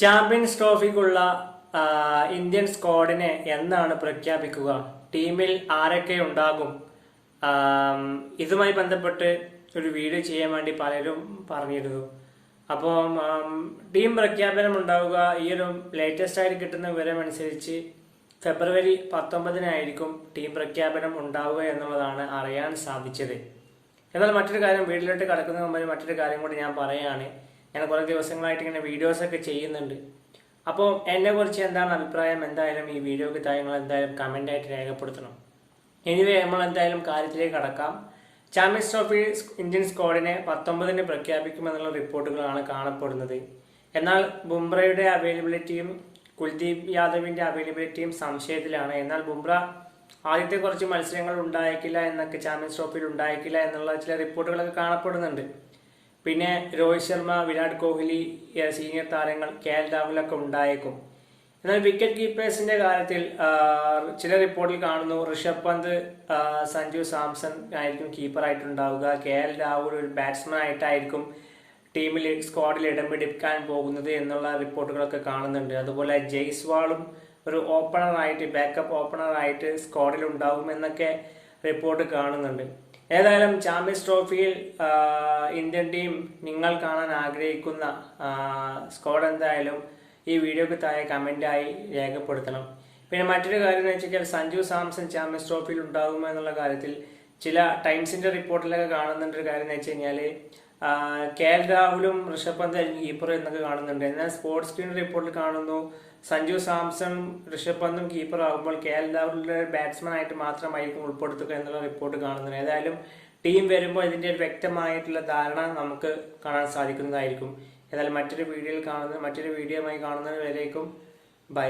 Champions ട്രോഫിക്കുള്ള Indian സ്ക്വാഡിനെ എന്നാണ് പ്രഖ്യാപിക്കുക? ടീമിൽ ആരൊക്കെ ഉണ്ടാകും? ഇതുമായി ബന്ധപ്പെട്ട് ഒരു വീഡിയോ ചെയ്യാൻ വേണ്ടി പലരും പറഞ്ഞിരുന്നു. അപ്പോൾ ടീം പ്രഖ്യാപനം ഉണ്ടാവുക ഈ ഒരു ലേറ്റസ്റ്റ് ആയിട്ട് കിട്ടുന്ന വിവരം അനുസരിച്ച് ഫെബ്രുവരി 19-നായിരിക്കും ടീം പ്രഖ്യാപനം ഉണ്ടാവുക എന്നുള്ളതാണ് അറിയാൻ സാധിച്ചത്. എന്നാൽ മറ്റൊരു കാര്യം, വീട്ടിലോട്ട് കടക്കുന്നതിന് മുമ്പ് മറ്റൊരു കാര്യം കൂടി ഞാൻ പറയുകയാണ്. ഞാൻ കുറേ ദിവസങ്ങളായിട്ട് ഇങ്ങനെ വീഡിയോസൊക്കെ ചെയ്യുന്നുണ്ട്. അപ്പോൾ എന്നെക്കുറിച്ച് എന്താണ് അഭിപ്രായം, എന്തായാലും ഈ വീഡിയോക്ക് താങ്കൾ എന്തായാലും കമൻ്റായിട്ട് രേഖപ്പെടുത്തണം. എനിവേ, നമ്മൾ എന്തായാലും കാര്യത്തിലേക്ക് കടക്കാം. ചാമ്പ്യൻസ് ട്രോഫി ഇന്ത്യൻ സ്ക്വാഡിനെ 19-ന് പ്രഖ്യാപിക്കുമെന്നുള്ള റിപ്പോർട്ടുകളാണ് കാണപ്പെടുന്നത്. എന്നാൽ ബുംറയുടെ അവൈലബിലിറ്റിയും കുൽദീപ് യാദവിന്റെ അവൈലബിലിറ്റിയും സംശയത്തിലാണ്. എന്നാൽ ബുംറ ആദ്യത്തെ കുറച്ച് മത്സരങ്ങൾ ഉണ്ടായേക്കില്ല എന്നൊക്കെ, ചാമ്പ്യൻസ് ട്രോഫിയിൽ ഉണ്ടായേക്കില്ല എന്നുള്ള ചില റിപ്പോർട്ടുകളൊക്കെ കാണപ്പെടുന്നുണ്ട്. പിന്നെ രോഹിത് ശർമ്മ, വിരാട് കോഹ്ലി, സീനിയർ താരങ്ങൾ, KL രാഹുലൊക്കെ ഉണ്ടായേക്കും. എന്നാൽ വിക്കറ്റ് കീപ്പേഴ്സിന്റെ കാര്യത്തിൽ ചില റിപ്പോർട്ടിൽ കാണുന്നു ഋഷഭ് പന്ത്, സഞ്ജു സാംസൺ ആയിരിക്കും കീപ്പറായിട്ടുണ്ടാവുക. KL രാഹുൽ ഒരു ബാറ്റ്സ്മാൻ ആയിട്ടായിരിക്കും ടീമിൽ സ്ക്വാഡിൽ ഇടം പിടിക്കാൻ പോകുന്നത് എന്നുള്ള റിപ്പോർട്ടുകളൊക്കെ കാണുന്നുണ്ട്. അതുപോലെ ജയ്സ്വാളും ഒരു ഓപ്പണറായിട്ട്, ബാക്കപ്പ് ഓപ്പണറായിട്ട് സ്ക്വാഡിൽ ഉണ്ടാകുമെന്നൊക്കെ റിപ്പോർട്ട് കാണുന്നുണ്ട്. ഏതായാലും ചാമ്പ്യൻസ് ട്രോഫിയിൽ ഇന്ത്യൻ ടീം നിങ്ങൾ കാണാൻ ആഗ്രഹിക്കുന്ന സ്ക്വാഡ് എന്തായാലും ഈ വീഡിയോക്ക് താഴെ കമൻ്റായി രേഖപ്പെടുത്തണം. പിന്നെ മറ്റൊരു കാര്യം എന്ന് വെച്ചാൽ സഞ്ജു സാംസൺ ചാമ്പ്യൻസ് ട്രോഫിയിൽ ഉണ്ടാകുമോ എന്നുള്ള കാര്യത്തിൽ ചില ടൈംസിന്റെ റിപ്പോർട്ടിലൊക്കെ കാണുന്നുണ്ട്. ഒരു കാര്യം എന്ന് വെച്ച് കഴിഞ്ഞാൽ KL രാഹുലും ഋഷഭ് പന്ത് കീപ്പർ എന്നൊക്കെ കാണുന്നുണ്ട്. എന്നാൽ സ്പോർട്സ് സ്ക്രീൻ റിപ്പോർട്ടിൽ കാണുന്നു സഞ്ജു സാംസൺ ഋഷഭ് പന്തും കീപ്പർ ആകുമ്പോൾ KL രാഹുലിന്റെ ബാറ്റ്സ്മാൻ ആയിട്ട് മാത്രമായിരിക്കും ഉൾപ്പെടുത്തുക എന്നുള്ള റിപ്പോർട്ട് കാണുന്നുണ്ട്. ഏതായാലും ടീം വരുമ്പോൾ ഇതിന്റെ ഒരു വ്യക്തമായിട്ടുള്ള ധാരണ നമുക്ക് കാണാൻ സാധിക്കുന്നതായിരിക്കും. ഏതായാലും മറ്റൊരു വീഡിയോയുമായി കാണുന്നത് വരേക്കും ബൈ.